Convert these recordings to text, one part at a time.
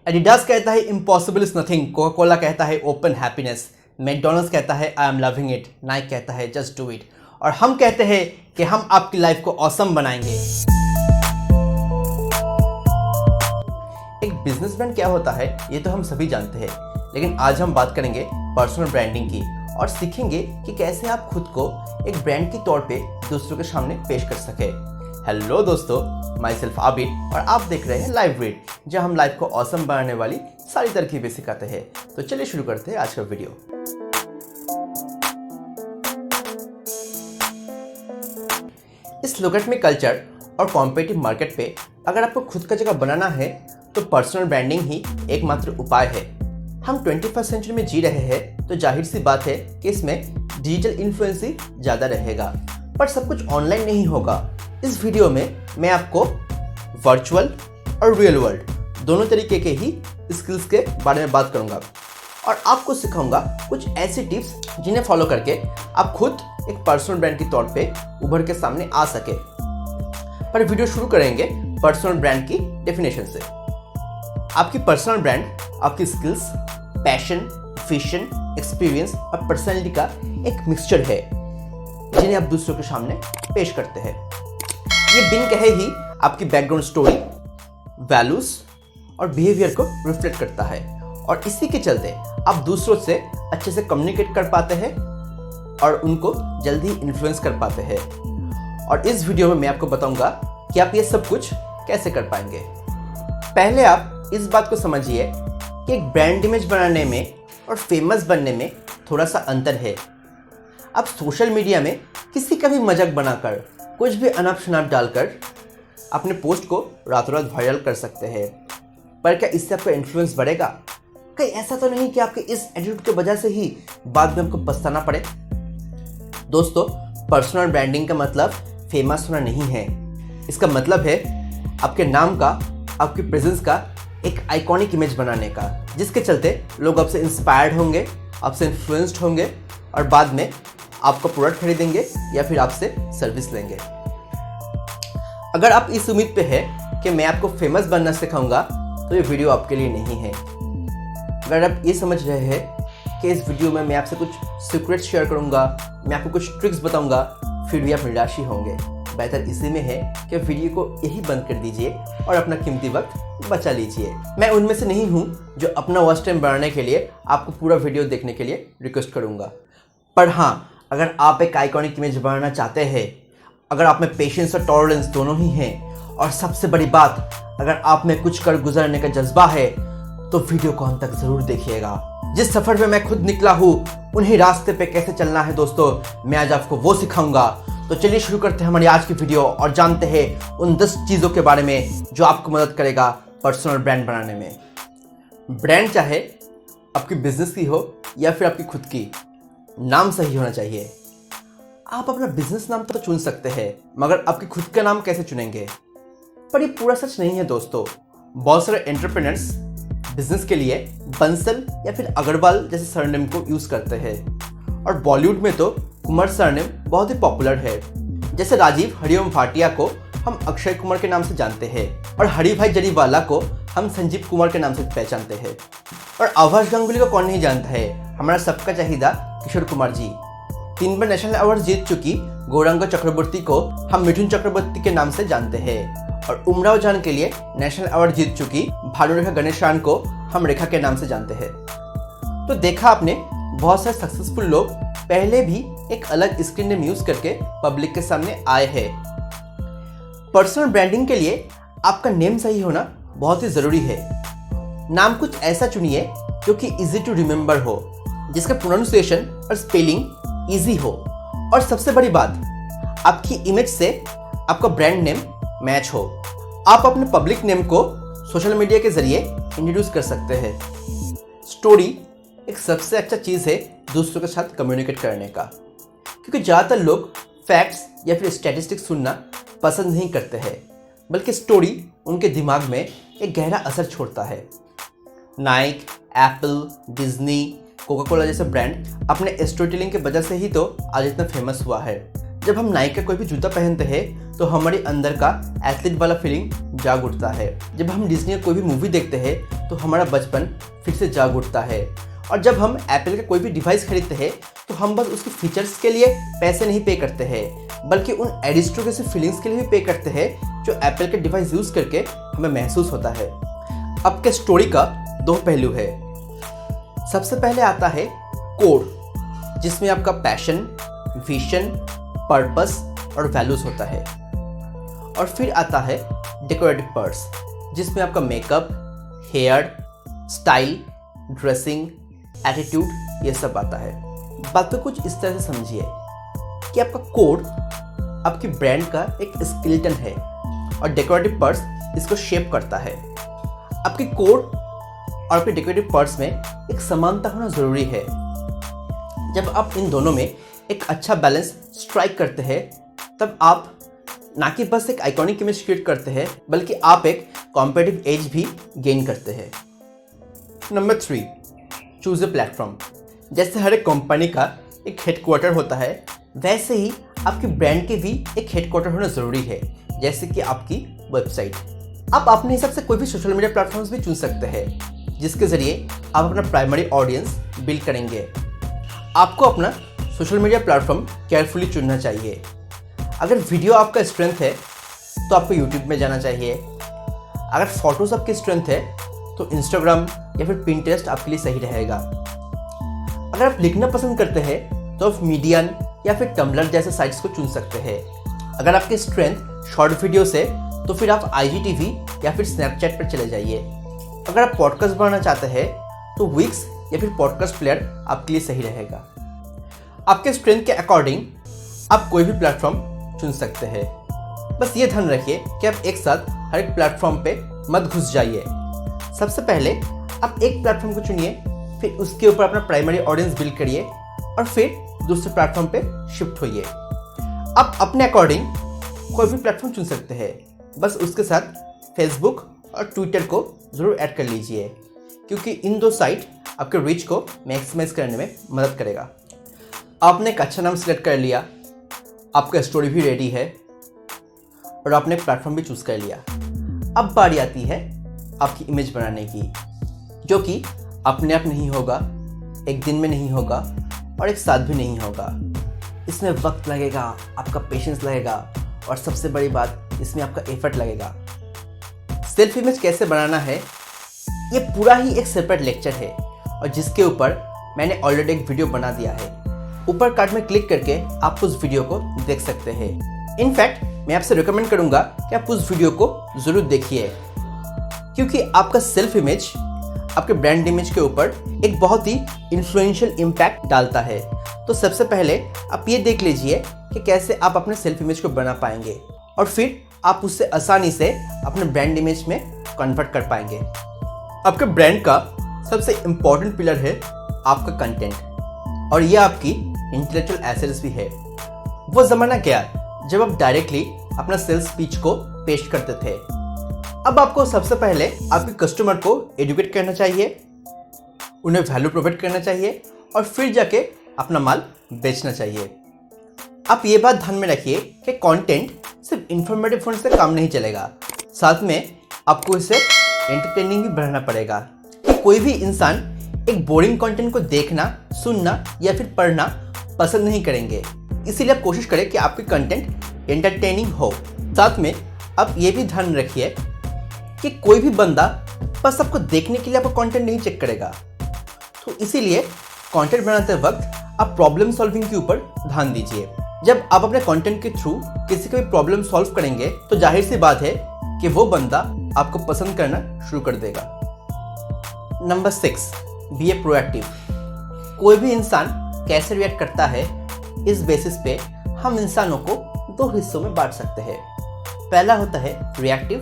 Adidas कहता है impossible is nothing, Coca Cola कहता है ओपन हैप्पीनेस, मैकडोनल्ड्स कहता है I am loving it, Naik कहता है जस्ट डू इट, और हम कहते हैं कि हम आपकी लाइफ को ऑसम बनाएंगे। एक बिजनेस ब्रांड क्या होता है ये तो हम सभी जानते हैं, लेकिन आज हम बात करेंगे पर्सनल ब्रांडिंग की और सीखेंगे कि कैसे आप खुद को एक ब्रांड के तौर पे दूसरों के सामने पेश कर सके। हेलो दोस्तों, माई सेल्फ आबिद और आप देख रहे हैं लाइव रीड, जहां हम लाइफ को ऑसम बनाने वाली सारी तरकीबें सिखाते हैं। तो चलिए शुरू करते हैं आज का वीडियो। इस लोगरिथमिक कल्चर और कॉम्पिटिटिव मार्केट पे अगर आपको खुद का जगह बनाना है तो पर्सनल ब्रांडिंग ही एकमात्र उपाय है। हम 21वीं सेंचुरी में जी रहे हैं तो जाहिर सी बात है कि इसमें डिजिटल इन्फ्लुएंस ही ज़्यादा रहेगा, पर सब कुछ ऑनलाइन नहीं होगा। इस वीडियो में मैं आपको वर्चुअल और रियल वर्ल्ड दोनों तरीके के ही स्किल्स के बारे में बात करूंगा और आपको सिखाऊंगा कुछ ऐसी टिप्स जिन्हें फॉलो करके आप खुद एक पर्सनल ब्रांड के तौर पे उभर के सामने आ सके। पर वीडियो शुरू करेंगे पर्सनल ब्रांड की डेफिनेशन से। आपकी पर्सनल ब्रांड आपकी स्किल्स, पैशन, विजन, एक्सपीरियंस और पर्सनैलिटी का एक मिक्सचर है जिन्हें आप दूसरों के सामने पेश करते हैं। ये बिन कहे ही आपकी बैकग्राउंड स्टोरी, वैल्यूज और बिहेवियर को रिफ्लेक्ट करता है और इसी के चलते आप दूसरों से अच्छे से कम्युनिकेट कर पाते हैं और उनको जल्दी इन्फ्लुएंस कर पाते हैं। और इस वीडियो में मैं आपको बताऊंगा कि आप ये सब कुछ कैसे कर पाएंगे। पहले आप इस बात को समझिए कि एक ब्रांड इमेज बनाने में और फेमस बनने में थोड़ा सा अंतर है। आप सोशल मीडिया में किसी का भी मजाक बनाकर, कुछ भी अनाप शनाप डालकर अपने पोस्ट को रातों रात वायरल कर सकते हैं, पर क्या इससे आपका इन्फ्लुएंस बढ़ेगा? कहीं ऐसा तो नहीं कि आपके इस एटीट्यूड की वजह से ही बाद में आपको पछताना पड़े? दोस्तों, पर्सनल ब्रांडिंग का मतलब फेमस होना नहीं है। इसका मतलब है आपके नाम का, आपकी प्रेजेंस का एक आइकॉनिक इमेज बनाने का, जिसके चलते लोग आपसे इंस्पायर्ड होंगे, आपसे इन्फ्लुएंस्ड होंगे और बाद में आपका प्रोडक्ट खरीदेंगे या फिर आपसे सर्विस लेंगे। अगर आप इस उम्मीद पे है कि मैं आपको फेमस बनना सिखाऊंगा तो ये वीडियो आपके लिए नहीं है। अगर आप ये समझ रहे हैं कि इस वीडियो में मैं आपसे कुछ सीक्रेट्स शेयर करूंगा, मैं आपको कुछ ट्रिक्स बताऊंगा, फिर भी आप निराश ही होंगे, बेहतर इसी में है कि वीडियो को यही बंद कर दीजिए और अपना कीमती वक्त बचा लीजिए। मैं उनमें से नहीं हूं जो अपना वॉच टाइम बढ़ाने के लिए आपको पूरा वीडियो देखने के लिए रिक्वेस्ट करूंगा। पर हाँ, अगर आप एक आइकॉनिक इमेज बनाना चाहते हैं, अगर आप में पेशेंस और टॉलरेंस दोनों ही हैं और सबसे बड़ी बात, अगर आप में कुछ कर गुजरने का जज्बा है, तो वीडियो को अंत तक जरूर देखिएगा। जिस सफर पे मैं खुद निकला हूँ उन्हीं रास्ते पे कैसे चलना है दोस्तों, मैं आज आपको वो सिखाऊंगा। तो चलिए शुरू करते हैं हमारी आज की वीडियो और जानते हैं उन 10 चीज़ों के बारे में जो आपको मदद करेगा पर्सनल ब्रांड बनाने में। ब्रांड चाहे आपकी बिजनेस की हो या फिर आपकी खुद की, नाम सही होना चाहिए। आप अपना बिजनेस नाम तो चुन सकते हैं, मगर आपके खुद का नाम कैसे चुनेंगे? पर ये पूरा सच नहीं है दोस्तों। बहुत सारे एंटरप्रेन्योर्स बिजनेस के लिए बंसल या फिर अग्रवाल जैसे सरनेम को यूज करते हैं और बॉलीवुड में तो कुमार सरनेम बहुत ही पॉपुलर है। जैसे राजीव हरिओम भाटिया को हम अक्षय कुमार के नाम से जानते हैं और हरी भाई जरीवाला को हम संजीव कुमार के नाम से पहचानते हैं। और आभास गांगुली को कौन नहीं जानता है, हमारा सबका चाहिदा किशोर कुमार जी। 3 बार नेशनल अवार्ड जीत चुकी गौरांग चक्रवर्ती को हम मिठुन चक्रवर्ती के नाम से जानते हैं और उमराव जान के लिए नेशनल अवार्ड जीत चुकी भानुरेखा गणेशान को हम रेखा के नाम से जानते हैं। तो देखा आपने, बहुत सारे सक्सेसफुल लोग पहले भी एक अलग स्क्रीन नेम यूज करके पब्लिक के सामने आए हैं। पर्सनल ब्रांडिंग के लिए आपका नेम सही होना बहुत ही जरूरी है। नाम कुछ ऐसा चुनिए जो कि इजी टू रिमेंबर हो, जिसका प्रोनाउंसिएशन और स्पेलिंग इजी हो, और सबसे बड़ी बात, आपकी इमेज से आपका ब्रांड नेम मैच हो। आप अपने पब्लिक नेम को सोशल मीडिया के जरिए इंट्रोड्यूस कर सकते हैं। स्टोरी एक सबसे अच्छा चीज़ है दूसरों के साथ कम्युनिकेट करने का, क्योंकि ज़्यादातर लोग फैक्ट्स या फिर स्टैटिस्टिक्स सुनना पसंद नहीं करते हैं, बल्कि स्टोरी उनके दिमाग में एक गहरा असर छोड़ता है। Naik, Apple, Disney, Coca Cola जैसे ब्रांड अपने स्टोरी टेलिंग की वजह से ही तो आज इतना फेमस हुआ है। जब हम नाइक का कोई भी जूता पहनते हैं तो हमारे अंदर का एथलीट वाला फीलिंग जाग उठता है। जब हम डिज्नी का कोई भी मूवी देखते हैं तो हमारा बचपन फिर से जाग उठता है। और जब हम एप्पल का कोई भी डिवाइस खरीदते हैं तो हम बस उसके फीचर्स के लिए पैसे नहीं पे करते हैं, बल्कि उन एरिस्टोक्रेसी फीलिंग्स के लिए भी पे करते हैं जो एप्पल के डिवाइस यूज़ करके हमें महसूस होता है। अब के स्टोरी का दो पहलू है। सबसे पहले आता है कोड, जिसमें आपका पैशन, विजन, पर्पस और वैल्यूज होता है। और फिर आता है डेकोरेटिव पार्ट्स, जिसमें आपका makeup, hair style, dressing, attitude, ये सब आता है। बात को कुछ इस तरह से समझिए कि आपका कोड आपकी ब्रांड का एक स्केलेटन है और डेकोरेटिव पार्ट्स इसको शेप करता है। आपकी कोड और आपके डेकोरेटिव पार्ट्स में एक समानता होना ज़रूरी है। जब आप इन दोनों में एक अच्छा बैलेंस स्ट्राइक करते हैं तब आप ना कि बस एक आइकॉनिक इमेज क्रिएट करते हैं, बल्कि आप एक कॉम्पिटिटिव एज भी गेन करते हैं। Number 3, choose a platform. जैसे हर एक कंपनी का एक हेडक्वार्टर होता है, वैसे ही आपकी ब्रांड के भी एक हेडक्वार्टर होना ज़रूरी है, जैसे कि आपकी वेबसाइट। आप अपने हिसाब से कोई भी सोशल मीडिया प्लेटफॉर्म्स भी चुन सकते हैं, जिसके ज़रिए आप अपना प्राइमरी ऑडियंस बिल्ड करेंगे। आपको अपना सोशल मीडिया प्लेटफॉर्म केयरफुली चुनना चाहिए। अगर वीडियो आपका स्ट्रेंथ है तो आपको यूट्यूब में जाना चाहिए। अगर फोटोज़ आपकी स्ट्रेंथ है तो इंस्टाग्राम या फिर पिंटरेस्ट आपके लिए सही रहेगा। अगर आप लिखना पसंद करते हैं तो आप मीडियन या फिर टम्बलर जैसे साइट्स को चुन सकते हैं। अगर आपकी स्ट्रेंथ शॉर्ट वीडियोस है तो फिर आप IGTV या फिर स्नैपचैट पर चले जाइए। अगर आप पॉडकास्ट बनाना चाहते हैं तो विक्स या फिर पॉडकास्ट प्लेयर आपके लिए सही रहेगा। आपके स्ट्रेंथ के अकॉर्डिंग आप कोई भी प्लेटफॉर्म चुन सकते हैं। बस ये ध्यान रखिए कि आप एक साथ हर एक प्लेटफॉर्म पे मत घुस जाइए। सबसे पहले आप एक प्लेटफॉर्म को चुनिए, फिर उसके ऊपर अपना प्राइमरी ऑडियंस बिल्ड करिए और फिर दूसरे प्लेटफॉर्म पे शिफ्ट होइए। आप अपने अकॉर्डिंग कोई भी प्लेटफॉर्म चुन सकते हैं, बस उसके साथ फेसबुक और ट्विटर को ज़रूर ऐड कर लीजिए, क्योंकि इन दो साइट आपके रीच को मैक्सिमाइज करने में मदद करेगा। आपने एक अच्छा नाम सेलेक्ट कर लिया, आपका स्टोरी भी रेडी है और आपने एक प्लेटफॉर्म भी चूज़ कर लिया। अब बारी आती है आपकी इमेज बनाने की, जो कि अपने आप नहीं होगा, एक दिन में नहीं होगा और एक साथ भी नहीं होगा। इसमें वक्त लगेगा, आपका पेशेंस लगेगा और सबसे बड़ी बात, इसमें आपका एफर्ट लगेगा। सेल्फ इमेज कैसे बनाना है, ये पूरा ही एक सेपरेट लेक्चर है और जिसके ऊपर मैंने ऑलरेडी एक वीडियो बना दिया है। ऊपर कार्ड में क्लिक करके आप उस वीडियो को देख सकते हैं। इनफैक्ट मैं आपसे रिकमेंड करूंगा कि आप उस वीडियो को ज़रूर देखिए, क्योंकि आपका सेल्फ इमेज आपके ब्रांड इमेज के ऊपर एक बहुत ही इन्फ्लुएंशियल इम्पैक्ट डालता है। तो सबसे पहले आप ये देख लीजिए कि कैसे आप अपने सेल्फ इमेज को बना पाएंगे और फिर आप उससे आसानी से अपने ब्रांड इमेज में कन्वर्ट कर पाएंगे। आपके ब्रांड का सबसे इम्पॉर्टेंट पिलर है आपका कंटेंट, और ये आपकी इंटेलेक्चुअल एसेट्स भी है। वो ज़माना गया जब आप डायरेक्टली अपना सेल्स स्पीच को पेश करते थे। अब आपको सबसे पहले आपके कस्टमर को एजुकेट करना चाहिए, उन्हें वैल्यू प्रोवाइड करना चाहिए और फिर जाके अपना माल बेचना चाहिए। आप ये बात ध्यान में रखिए कि कंटेंट सिर्फ इंफॉर्मेटिव होने से काम नहीं चलेगा, साथ में आपको इसे एंटरटेनिंग भी बनाना पड़ेगा। कि कोई भी इंसान एक बोरिंग कंटेंट को देखना, सुनना या फिर पढ़ना पसंद नहीं करेंगे। इसीलिए आप कोशिश करें कि आपकी कंटेंट एंटरटेनिंग हो। साथ में आप ये भी ध्यान रखिए कि कोई भी बंदा बस आपको देखने के लिए आपका कंटेंट नहीं चेक करेगा। तो इसीलिए कंटेंट बनाते वक्त आप प्रॉब्लम सॉल्विंग के ऊपर ध्यान दीजिए। जब आप अपने कंटेंट के थ्रू किसी का भी प्रॉब्लम सॉल्व करेंगे तो जाहिर सी बात है कि वो बंदा आपको पसंद करना शुरू कर देगा। नंबर 6, बी ए प्रोएक्टिव। कोई भी इंसान कैसे रिएक्ट करता है, इस बेसिस पे हम इंसानों को दो हिस्सों में बांट सकते हैं। पहला होता है रिएक्टिव,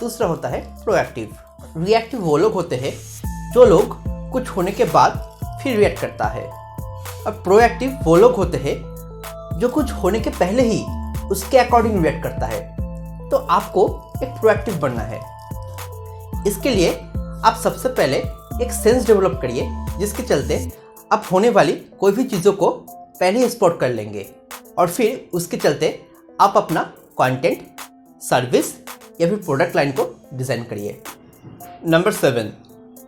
दूसरा होता है प्रोएक्टिव। रिएक्टिव वो लोग होते हैं जो लोग कुछ होने के बाद फिर रिएक्ट करता है, और प्रोएक्टिव वो लोग होते हैं जो कुछ होने के पहले ही उसके अकॉर्डिंग रिएक्ट करता है। तो आपको एक प्रोएक्टिव बनना है। इसके लिए आप सबसे पहले एक सेंस डेवलप करिए, जिसके चलते आप होने वाली कोई भी चीज़ों को पहले ही स्पॉट कर लेंगे। और फिर उसके चलते आप अपना कंटेंट, सर्विस या फिर प्रोडक्ट लाइन को डिज़ाइन करिए। Number 7,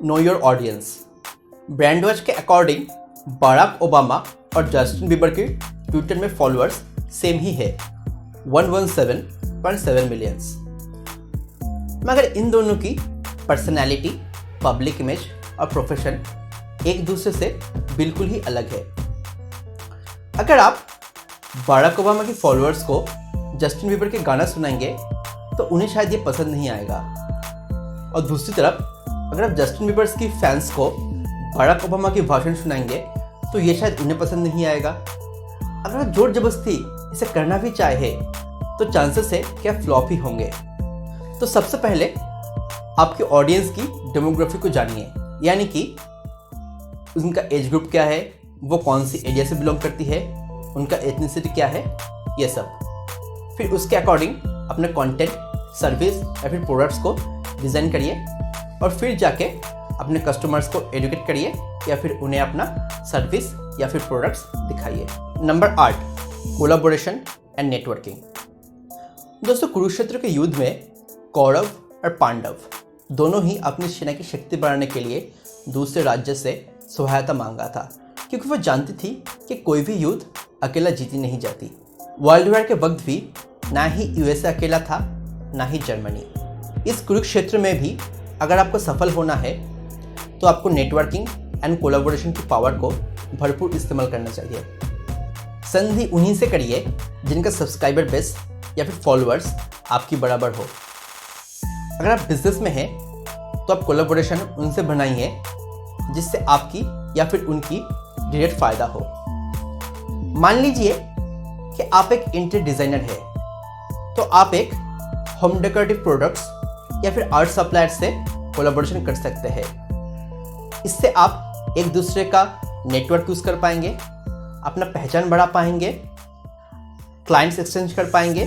know your audience. Brand watch के अकॉर्डिंग बराक ओबामा और जस्टिन बीबर के ट्विटर में फॉलोअर्स सेम ही है, 117.7 मिलियंस। मगर इन दोनों की पर्सनैलिटी, पब्लिक इमेज और प्रोफेशन एक दूसरे से बिल्कुल ही अलग है। अगर आप बराक ओबामा के फॉलोअर्स को जस्टिन बीबर के गाना सुनाएंगे तो उन्हें शायद ये पसंद नहीं आएगा, और दूसरी तरफ अगर आप जस्टिन बीबर की फैंस को बराक ओबामा की भाषण सुनाएंगे तो ये शायद उन्हें पसंद नहीं आएगा। अगर आप जोर जबरदस्ती इसे करना भी चाहे तो चांसेस है कि आप फ्लॉप ही होंगे। तो सबसे पहले आपके ऑडियंस की डेमोग्राफी को जानिए, यानी कि उनका एज ग्रुप क्या है, वो कौन सी एरिया से बिलोंग करती है, उनका एथनिसिटी क्या है, ये सब। फिर उसके अकॉर्डिंग अपने कंटेंट, सर्विस या फिर प्रोडक्ट्स को डिज़ाइन करिए और फिर जाके अपने कस्टमर्स को एडुकेट करिए या फिर उन्हें अपना सर्विस या फिर प्रोडक्ट्स दिखाइए। Number 8, collaboration and networking. दोस्तों, कुरुक्षेत्र के युद्ध में कौरव और पांडव दोनों ही अपनी सेना की शक्ति बढ़ाने के लिए दूसरे राज्य से सहायता मांगा था, क्योंकि वो जानती थी कि कोई भी युद्ध अकेला जीती नहीं जाती। वर्ल्ड वॉर के वक्त भी ना ही यूएसए अकेला था, ना ही जर्मनी। इस कुरुक्षेत्र में भी अगर आपको सफल होना है तो आपको नेटवर्किंग एंड कोलैबोरेशन की पावर को भरपूर इस्तेमाल करना चाहिए। संधि उन्हीं से करिए जिनका सब्सक्राइबर बेस या फिर फॉलोअर्स आपकी बराबर हो। अगर आप बिजनेस में हैं तो आप कोलैबोरेशन उनसे बनाइए जिससे आपकी या फिर उनकी डायरेक्ट फ़ायदा हो। मान लीजिए कि आप एक इंटीरियर डिज़ाइनर है, तो आप एक होम डेकोरेटिव प्रोडक्ट्स या फिर आर्ट सप्लायर से कोलैबोरेशन कर सकते हैं। इससे आप एक दूसरे का नेटवर्क यूज़ कर पाएंगे, अपना पहचान बढ़ा पाएंगे, क्लाइंट्स एक्सचेंज कर पाएंगे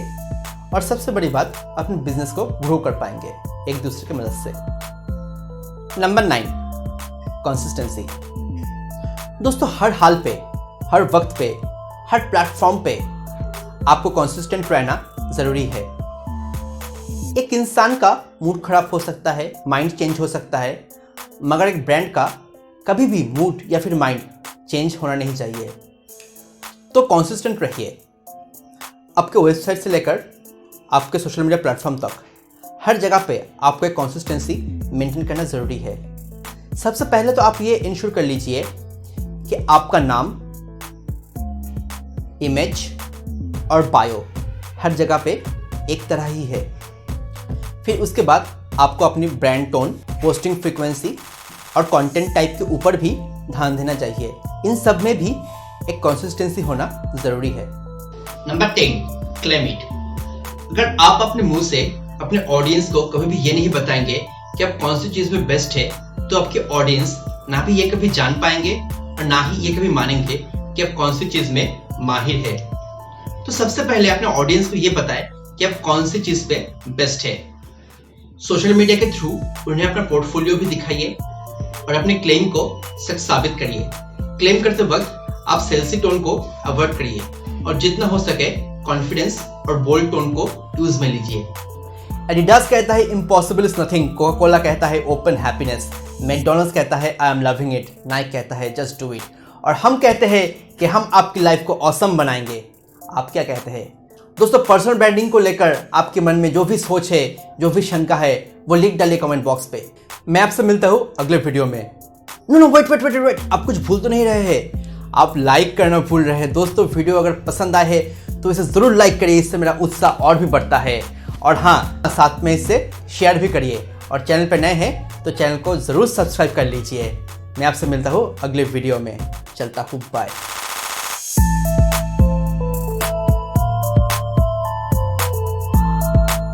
और सबसे बड़ी बात, अपने बिजनेस को ग्रो कर पाएंगे एक दूसरे की मदद से। Number 9, consistency. दोस्तों, हर हाल पे, हर वक्त पे, हर प्लेटफॉर्म पे आपको कंसिस्टेंट रहना ज़रूरी है। एक इंसान का मूड खराब हो सकता है, माइंड चेंज हो सकता है, मगर एक ब्रांड का कभी भी मूड या फिर माइंड चेंज होना नहीं चाहिए। तो कंसिस्टेंट रहिए। आपके वेबसाइट से लेकर आपके सोशल मीडिया प्लेटफॉर्म तक हर जगह पे आपको एक कंसिस्टेंसी मेंटेन करना ज़रूरी है। सबसे पहले तो आप ये इंश्योर कर लीजिए कि आपका नाम, इमेज और बायो हर जगह पे एक तरह ही है। फिर उसके बाद आपको अपनी ब्रांड टोन, पोस्टिंग फ्रीक्वेंसी और कंटेंट टाइप के ऊपर भी ध्यान देना चाहिए। इन सब में भी एक कंसिस्टेंसी होना ज़रूरी है। Number 10, claim it. अगर आप अपने मुंह से अपने ऑडियंस को कभी भी ये नहीं बताएंगे कि आप कौन सी चीज़ में बेस्ट है, तो आपके ऑडियंस ना भी ये कभी जान पाएंगे और ना ही ये कभी मानेंगे कि आप कौन सी चीज़ में माहिर है। तो सबसे पहले अपने ऑडियंस को ये बताएं कि आप कौन सी चीज़ पे बेस्ट है। सोशल मीडिया के थ्रू उन्हें अपना पोर्टफोलियो भी दिखाइए और अपने क्लेम को सच साबित करिए। क्लेम करते वक्त आप सेल्सी टोन को अवॉइड करिए और जितना हो सके कॉन्फिडेंस और बोल्ड टोन को यूज में लीजिए। एडिडास कहता है impossible is nothing, Coca Cola कहता है ओपन हैप्पीनेस, मैकडॉनल्ड्स कहता है I am loving it, Naik कहता है जस्ट डू इट, और हम कहते हैं कि हम आपकी लाइफ को ऑसम बनाएंगे। आप क्या कहते हैं? दोस्तों, पर्सनल ब्रांडिंग को लेकर आपके मन में जो भी सोच है, जो भी शंका है, वो लिख डालिए कमेंट बॉक्स पे। मैं आपसे मिलता हूँ अगले वीडियो में। नो वेट, आप कुछ भूल तो नहीं रहे हैं? आप लाइक करना भूल रहे हैं। दोस्तों, वीडियो अगर पसंद आए है तो इसे ज़रूर लाइक करिए, इससे मेरा उत्साह और भी बढ़ता है। और हाँ, साथ में इसे शेयर भी करिए और चैनल पर नए हैं तो चैनल को ज़रूर सब्सक्राइब कर लीजिए। मैं आपसे मिलता हूँ अगले वीडियो में। चलता हूँ, बाय।